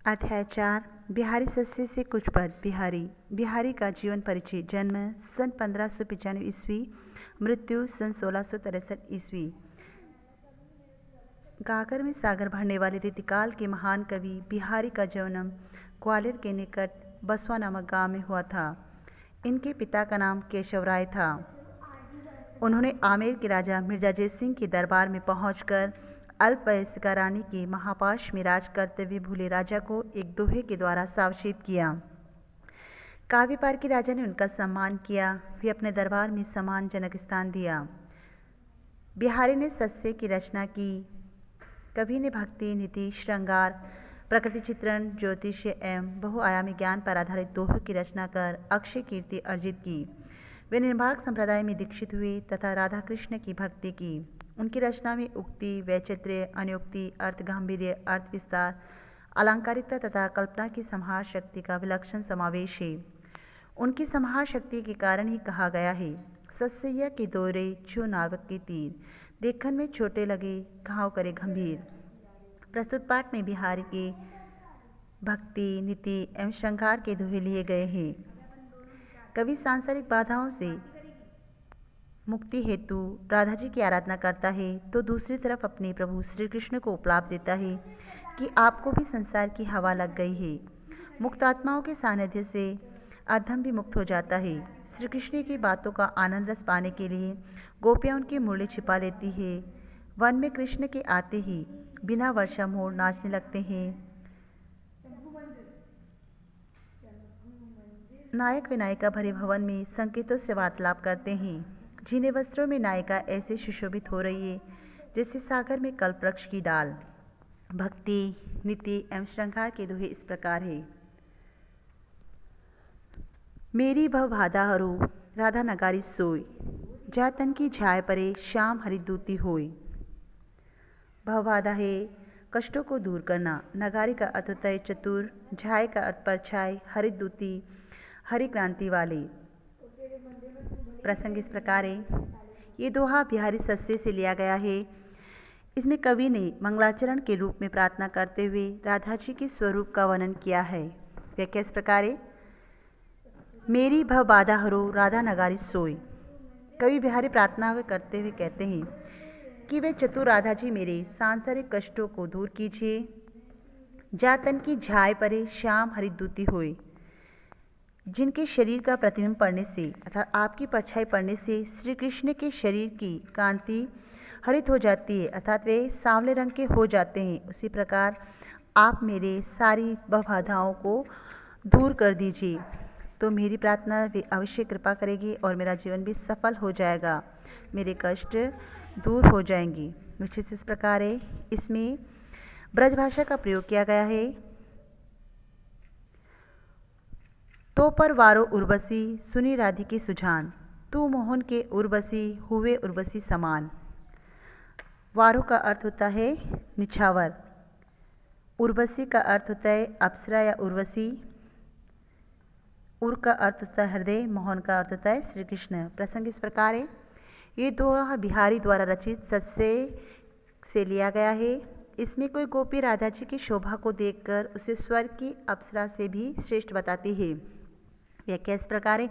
अध्याय 4 बिहारी सस्से से कुछ पद। बिहारी का जीवन परिचय। जन्म सन 1595 ईस्वी, मृत्यु सन 1663 ईस्वी। गागर में सागर भरने वाले रीतिकाल के महान कवि बिहारी का जन्म ग्वालियर के निकट बसवा नामक गांव में हुआ था। इनके पिता का नाम केशव राय था। उन्होंने आमेर के राजा मिर्जा जय सिंह के दरबार में पहुंचकर अल्पवयस्का रानी के महापाश में राज करते हुए भूले राजा को एक दोहे के द्वारा सावचेत किया। काव्यपार के राजा ने उनका सम्मान किया, वे अपने दरबार में सम्मानजनक स्थान दिया। बिहारी ने सस्से की रचना की। कवि ने भक्ति, नीति, श्रृंगार, प्रकृति चित्रण, ज्योतिष एवं बहुआयामी ज्ञान पर आधारित दोहों की रचना कर अक्षय कीर्ति अर्जित की। वे निर्माण संप्रदाय में दीक्षित हुए तथा राधा कृष्ण की भक्ति की। उनकी रचना में उक्ति, वैचित्र्य, अनुक्ति, अर्थ गांभीर्य, अर्थ विस्तार, अलंकारिकता तथा कल्पना की संहार शक्ति का विलक्षण समावेश है। उनकी संहार शक्ति के कारण ही कहा गया है, सस्सैया के दौरे जो नावक के तीर, देखन में छोटे लगे घाव करे गंभीर। प्रस्तुत पाठ में बिहारी के भक्ति, नीति एवं श्रृंगार के दोहे लिए गए हैं। कवि सांसारिक बाधाओं से मुक्ति हेतु राधा जी की आराधना करता है, तो दूसरी तरफ अपने प्रभु श्री कृष्ण को उपलाप देता है कि आपको भी संसार की हवा लग गई है। मुक्त आत्माओं के सानिध्य से अधम भी मुक्त हो जाता है। श्री कृष्ण की बातों का आनंद रस पाने के लिए गोपियाँ उनकी मुरली छिपा लेती है। वन में कृष्ण के आते ही बिना वर्षा मोर नाचने लगते हैं। नायक व नायिका भरे भवन में संकेतों से वार्तालाप करते हैं। जिन्हें वस्त्रों में नायिका ऐसे सुशोभित हो रही है जैसे सागर में कल्पवृक्ष की डाल। भक्ति, नीति एवं श्रृंगार के दोहे इस प्रकार है। मेरी भव बाधा हरो राधा नगारी सोई, जा तन की झाय परे श्याम हरिदूती होई। भव बाधा है कष्टों को दूर करना। नगारी का अर्थ होता है चतुर, झाय का अर्थ परछाई, हरिदूती हरि क्रांति वाले। प्रसंग इस प्रकार है। ये दोहा बिहारी सस्से से लिया गया है। इसमें कवि ने मंगलाचरण के रूप में प्रार्थना करते हुए राधा जी के स्वरूप का वर्णन किया है। व्याख्या इस प्रकार है। मेरी भव बाधा हरो राधा नगारी सोई। कवि बिहारी प्रार्थना करते हुए कहते हैं कि वे चतुर राधा जी मेरे सांसारिक कष्टों को दूर कीजिए। जातन की झाय परे श्याम हरिदूती होए। जिनके शरीर का प्रतिबिंब पड़ने से अर्थात आपकी परछाई पड़ने से श्री कृष्ण के शरीर की कांति हरित हो जाती है, अर्थात वे सांवले रंग के हो जाते हैं, उसी प्रकार आप मेरे सारी बाधाओं को दूर कर दीजिए। तो मेरी प्रार्थना वे अवश्य कृपा करेगी और मेरा जीवन भी सफल हो जाएगा, मेरे कष्ट दूर हो जाएंगी। विशेष इस प्रकार है। इसमें ब्रज भाषा का प्रयोग किया गया है। तो पर वारो उर्वशी सुनी राधिके सुजान, तू मोहन के उर्वशी हुए उर्वशी समान। वारो का अर्थ होता है निछावर, उर्वशी का अर्थ होता है अप्सरा या उर्वशी, उर का अर्थ होता है हृदय, मोहन का अर्थ होता है श्री कृष्ण। प्रसंग इस प्रकार है। ये दोहा बिहारी द्वारा रचित सस्से से लिया गया है। इसमें कोई गोपी राधा जी की शोभा को देखकर उसे स्वर्ग की अप्सरा से भी श्रेष्ठ बताती है। व्याख्या इस प्रकार है।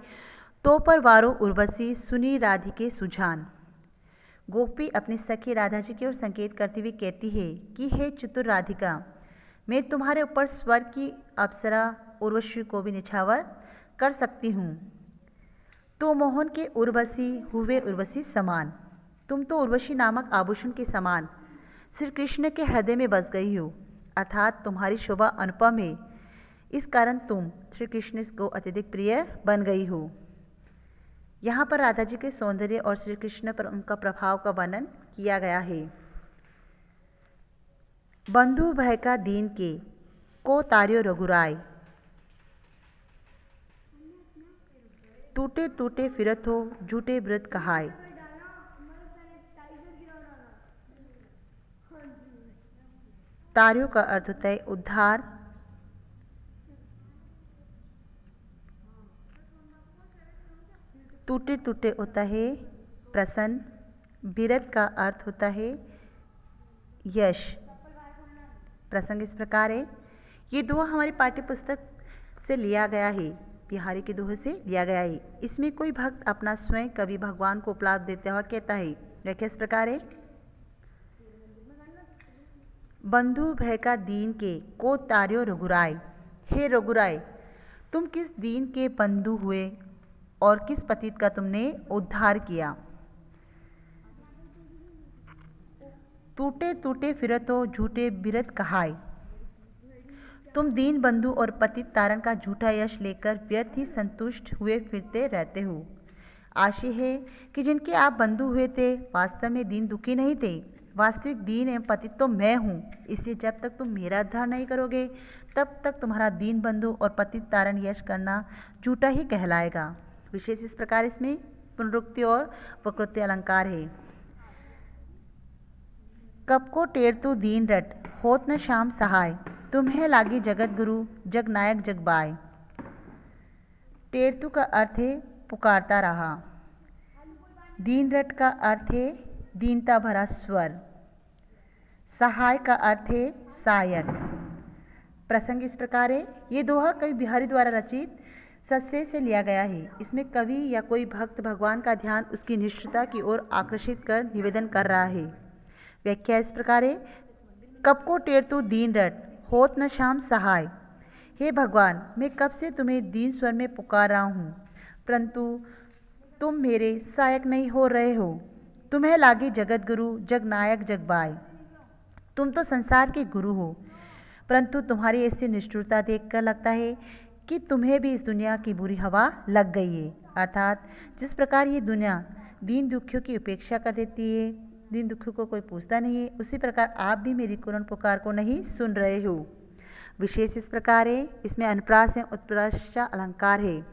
तो पर वारो उर्वशी सुनी राधिके सुजान। गोपी अपनी सखी राधा जी की ओर संकेत करती हुई कहती है कि हे चतुर राधिका, मैं तुम्हारे ऊपर स्वर्ग की अप्सरा उर्वशी को भी निछावर कर सकती हूँ। तो मोहन के उर्वशी हुए उर्वशी समान, तुम तो उर्वशी नामक आभूषण के समान श्री कृष्ण के हृदय में बस गई हो, अर्थात तुम्हारी शोभा अनुपम है, इस कारण तुम श्री कृष्ण को अत्यधिक प्रिय बन गई हो। यहाँ पर राधा जी के सौंदर्य और श्री कृष्ण पर उनका प्रभाव का वर्णन किया गया है। बंधु भय का दीन के को तार्यो रघुराय, टूटे टूटे फिरत हो झूठे व्रत कहाय। तार्यो का अर्थ होता है उद्धार, टूटे टूटे होता है प्रसन्न, विरत का अर्थ होता है यश। प्रसंग इस प्रकार है। ये दोहा हमारी पाठ्य पुस्तक से लिया गया है, बिहारी के दोहे से लिया गया है। इसमें कोई भक्त अपना स्वयं कवि भगवान को उपलाभ देते हुए कहता है, व्याख्या इस प्रकार है। बंधु भय का दीन के को तार्यो रघुराय। हे रघुराय, तुम किस दीन के बंधु हुए और किस पतित का तुमने उद्धार किया। टूटे टूटे फिरतो झूठे बिरत कहाय। तुम दीन बंधु और पतित तारण का झूठा यश लेकर व्यर्थ ही संतुष्ट हुए फिरते रहते हो। आशय है कि जिनके आप बंधु हुए थे वास्तव में दीन दुखी नहीं थे। वास्तविक दीन एवं पतित तो मैं हूँ, इसलिए जब तक तुम मेरा उद्धार नहीं करोगे तब तक तुम्हारा दीन बंधु और पतित तारण यश करना झूठा ही कहलाएगा। विशेष इस प्रकार इसमें पुनरुक्ति और वक्रोक्ति अलंकार है। कब को टेर तू दीन रट होत न श्याम सहाय। तुम्हें लागी जगत गुरु जग नायक जग बाय। टेरतु का अर्थ है पुकारता रहा। दीन रट का अर्थ है दीनता भरा स्वर। सहाय का अर्थ है सहायक। प्रसंग इस प्रकार है। ये दोहा कवि बिहारी द्वारा रचित सत्से से लिया गया है। इसमें कवि या कोई भक्त भगवान का ध्यान उसकी निष्ठता की ओर आकर्षित कर निवेदन कर रहा है। व्याख्या इस प्रकार है। कब को टेरतु दीन रट होत न श्याम सहाय। हे भगवान, मैं कब से तुम्हें दीन स्वर में पुकार रहा हूँ, परंतु तुम मेरे सहायक नहीं हो रहे हो। तुम्हें लागे जगत गुरु जग नायक जग बाय। तुम तो संसार के गुरु हो, परंतु तुम्हारी ऐसी निष्ठुरता देखकर लगता है कि तुम्हें भी इस दुनिया की बुरी हवा लग गई है। अर्थात जिस प्रकार ये दुनिया दीन दुखियों की उपेक्षा कर देती है, दीन दुखियों को कोई पूछता नहीं है, उसी प्रकार आप भी मेरी करुण पुकार को नहीं सुन रहे हो। विशेष इस प्रकार है। इसमें अनुप्रास एवं उत्प्रास अलंकार है।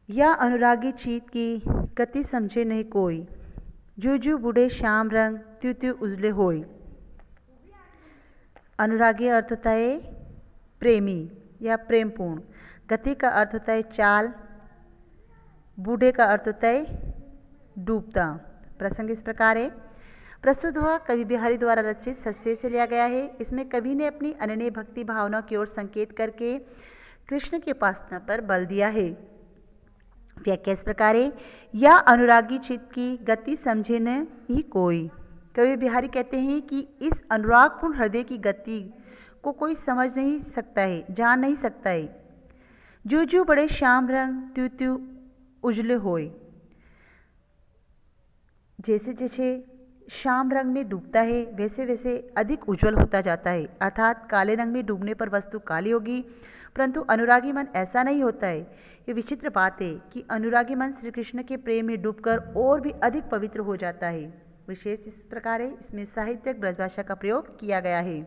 या अनुरागी चीत की गति समझे नहीं कोई। जू जू बूढ़े श्याम रंग त्यू त्यू उजले होय। अनुरागी अर्थ होता है प्रेमी या प्रेमपूर्ण। गति का अर्थ होता है चाल। बूढ़े का अर्थ होता है डूबता। प्रसंग इस प्रकार है। प्रस्तुत हुआ कवि बिहारी द्वारा रचित सत्से से लिया गया है। इसमें कवि ने अपनी अनन्य भक्ति भावना की ओर संकेत करके कृष्ण की उपासना पर बल दिया है। व्याख्या इस प्रकार है। या अनुरागी चित्त की गति समझे न ही कोई। कवि बिहारी कहते हैं कि इस अनुरागपूर्ण हृदय की गति को कोई समझ नहीं सकता है, जान नहीं सकता है। जू जू बड़े श्याम रंग त्यू त्यू उजले होय। जैसे जैसे श्याम रंग में डूबता है वैसे वैसे अधिक उज्जवल होता जाता है। अर्थात काले रंग में डूबने पर वस्तु काली होगी, परंतु अनुरागी मन ऐसा नहीं होता है। ये विचित्र बात है कि अनुरागी मन श्री कृष्ण के प्रेम में डूबकर और भी अधिक पवित्र हो जाता है। विशेष इस प्रकार है। इसमें साहित्यिक ब्रजभाषा का प्रयोग किया गया है।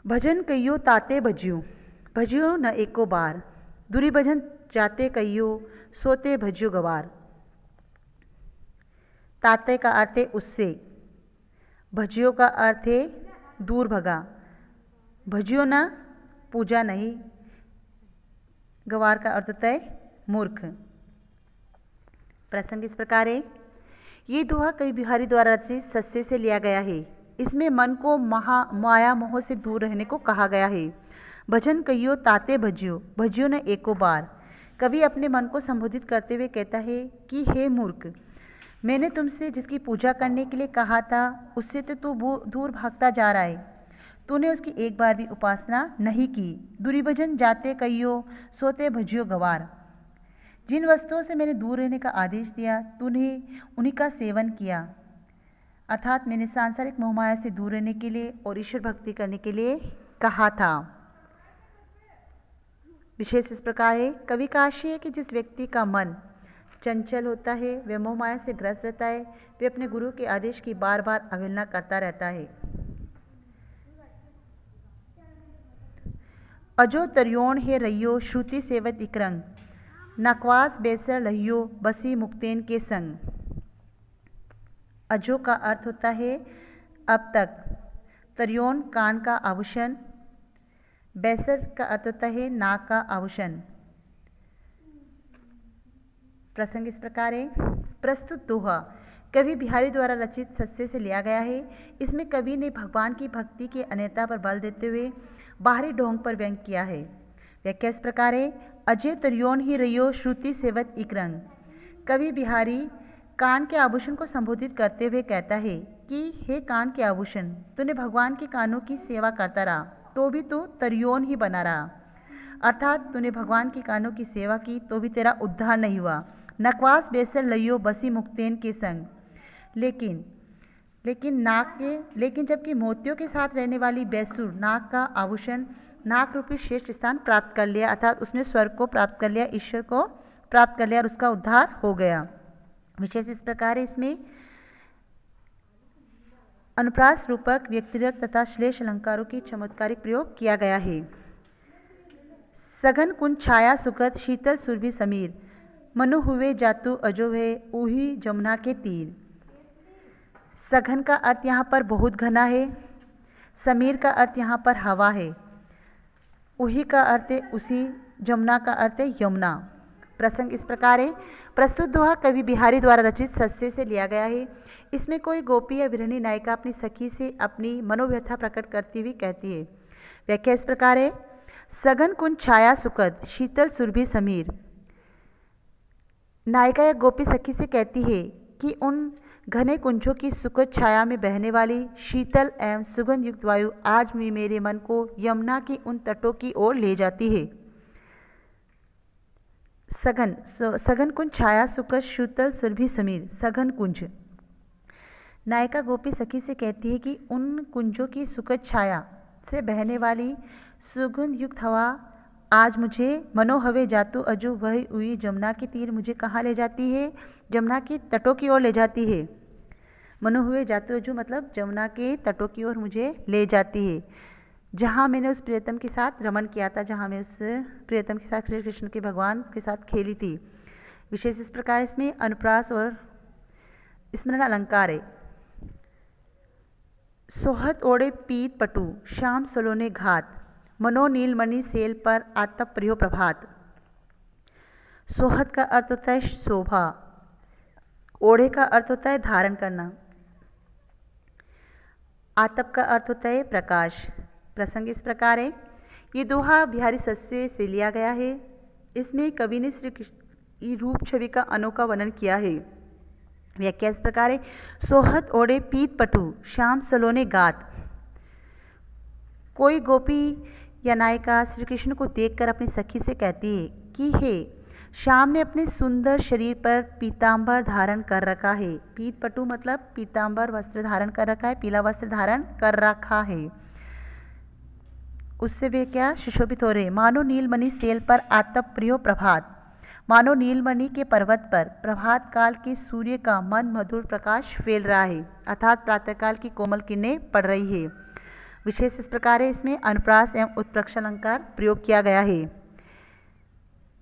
भजन कइयो ताते भजियो भजियो न एको बार। दूरी भजन जाते कइयो सोते भजियो गवार। ताते का अर्थ है उससे। भजियो का अर्थ है दूर भगा। भजियो न पूजा नहीं। गवार का अर्थ होता है मूर्ख। प्रसंग इस प्रकार है। ये दोहा कवि बिहारी द्वारा रचित सत्से से लिया गया है। इसमें मन को माया मोह से दूर रहने को कहा गया है। भजन कहियो ताते भजियो भजियो न एको बार। कवि अपने मन को संबोधित करते हुए कहता है कि हे मूर्ख, मैंने तुमसे जिसकी पूजा करने के लिए कहा था उससे तो तू दूर भागता जा रहा है। तूने उसकी एक बार भी उपासना नहीं की। दूरी भजन जाते कहियो सोते भजियो गवार। जिन वस्तुओं से मैंने दूर रहने का आदेश दिया तूने उन्हीं का सेवन किया। अर्थात मैंने सांसारिक मोहमाया से दूर रहने के लिए और ईश्वर भक्ति करने के लिए कहा था। विशेष इस प्रकार है। कवि का आशय है कि जिस व्यक्ति का मन चंचल होता है, वह मोहमाया से ग्रस्त रहता है, वे अपने गुरु के आदेश की बार बार अवहेलना करता रहता है। अजो तरियोण है रहियो श्रुति सेवत इकरंग। नकवास बेसर लहियो बसी मुक्तेन के संग। अजो का अर्थ होता है अब तक। तरियोण कान का आभूषण। बैसर का अर्थ होता है नाक का आभूषण। प्रसंग इस प्रकार है। प्रस्तुत दोहा कवि बिहारी द्वारा रचित सत्य से लिया गया है। इसमें कवि ने भगवान की भक्ति के अन्यथा पर बल देते हुए बाहरी ढोंग पर व्यंग किया है। व्याख्या इस प्रकार है। अजय तरियोन ही रयो श्रुति सेवत इकरंग। कवि बिहारी कान के आभूषण को संबोधित करते हुए कहता है कि हे कान के आभूषण, तूने भगवान के कानों की सेवा करता रहा तो भी तू तरियोन ही बना रहा, अर्थात तूने भगवान के कानों की सेवा की तो भी तेरा उद्धार नहीं हुआ। नकवास बेसर लइयो बसी मुक्तेन के संग। लेकिन जबकि मोतियों के साथ रहने वाली बैसुर नाक का आभूषण नाक रूपी श्रेष्ठ स्थान प्राप्त कर लिया, अर्थात उसने स्वर्ग को प्राप्त कर लिया, ईश्वर को प्राप्त कर लिया और उसका उद्धार हो गया। विशेष इस प्रकार इसमें अनुप्रास रूपक व्यक्तिरक तथा श्लेष अलंकारों की चमत्कारिक प्रयोग किया गया है। सघन कुंज छाया सुखद शीतल सुरभि समीर, मनु हुए जातु अजो है ऊही जमुना के तीर। सघन का अर्थ यहाँ पर बहुत घना है, समीर का अर्थ यहाँ पर हवा है, ऊही का अर्थ है उसी, जमुना का अर्थ है यमुना। प्रसंग इस प्रकार है। प्रस्तुत दोहा कवि बिहारी द्वारा रचित सत्य से लिया गया है। इसमें कोई गोपी या विरहणी नायिका अपनी सखी से अपनी मनोव्यथा प्रकट करती हुई कहती है। व्याख्या इस प्रकार है। सघन कुंज छाया सुखद शीतल सुरभि समीर। नायिका या गोपी सखी से कहती है कि उन घने कुंजों की सुखद छाया में बहने वाली शीतल एवं सुगंध युक्त वायु आज भी मेरे मन को यमुना के उन तटों की ओर ले जाती है। सघन कुंज छाया सुखद शीतल सुरभि समीर। सघन कुंज, नायिका गोपी सखी से कहती है कि उन कुंजों की सुखद छाया से बहने वाली सुगंध युक्त हवा आज मुझे मनोहवे जातु अजू वही उई जमुना के तीर मुझे कहाँ ले जाती है? जमुना के तटों की ओर ले जाती है। मनोहवे जातु अजू मतलब जमुना के तटों की ओर मुझे ले जाती है, जहाँ मैंने उस प्रियतम के साथ रमन किया था, जहाँ मैं उस प्रियतम के साथ श्री कृष्ण के भगवान के साथ खेली थी। विशेष इस प्रकार इसमें अनुप्रास और स्मरण अलंकार है। सोहत ओढ़े पीत पटु श्याम सलोने घात, मनो नीलमणि सेल पर आतप प्रियो प्रभात। सोहत का अर्थ होता है शोभा, ओढ़े का अर्थ होता है धारण करना, आतप का अर्थ होता है प्रकाश। प्रसंग इस प्रकार है। ये दोहा बिहारी सत्य से लिया गया है। इसमें कवि ने श्री कृष्ण की रूप छवि का अनोखा वर्णन किया है। व्याख्या इस प्रकार है। सोहत ओढ़े पीत पटु श्याम सलोने गात। कोई गोपी या नायिका श्री कृष्ण को देखकर अपनी सखी से कहती है कि हे, श्याम ने अपने सुंदर शरीर पर पीतांबर धारण कर रखा है। पीत पटु मतलब पीतांबर वस्त्र धारण कर रखा है, पीला वस्त्र धारण कर रखा है। उससे वे क्या सुशोभित हो रहे। मानो नीलमणि सेल पर आतप प्रियो प्रभात। मानो नीलमणि के पर्वत पर प्रभात काल के सूर्य का मंद मधुर प्रकाश फैल रहा है, अर्थात प्रातःकाल की कोमल किरणें पड़ रही है। विशेष इस प्रकार है। इसमें अनुप्रास एवं उत्प्रेक्षा अलंकार प्रयोग किया गया है।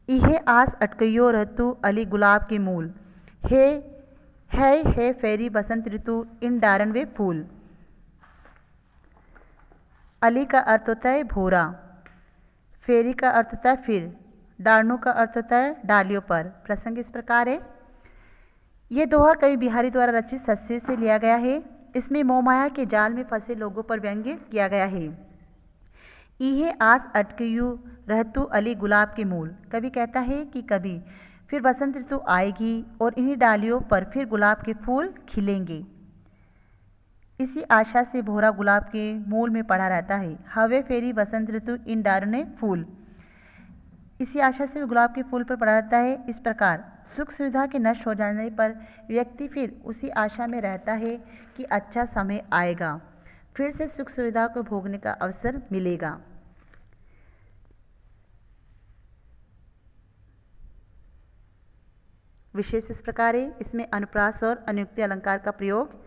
इहे आस अटकइयो रहतु अली गुलाब के मूल, है फेरी बसंत ऋतु इन डारन वे फूल। अली का अर्थ होता है भोरा, फेरी का अर्थ होता है फिर, डारणों का अर्थ होता है डालियों पर। प्रसंग इस प्रकार है। यह दोहा कवि बिहारी द्वारा रचित सत्य से लिया गया है। इसमें मोहमाया के जाल में फंसे लोगों पर व्यंग्य किया गया है। इहे आस अटकयू रहतु अली गुलाब के मूल। कवि कहता है कि कभी फिर बसंत ऋतु आएगी और इन्हीं डालियों पर फिर गुलाब के फूल खिलेंगे। इसी आशा से भोरा गुलाब के मूल में पड़ा रहता है। हवे फेरी बसंत ऋतु इन डारने फूल। इसी आशा से गुलाब के फूल पर पड़ा रहता है। इस प्रकार सुख सुविधा के नष्ट हो जाने पर व्यक्ति फिर उसी आशा में रहता है कि अच्छा समय आएगा, फिर से सुख सुविधा को भोगने का अवसर मिलेगा। विशेष इस प्रकार है। इसमें अनुप्रास और अनुक्ति अलंकार का प्रयोग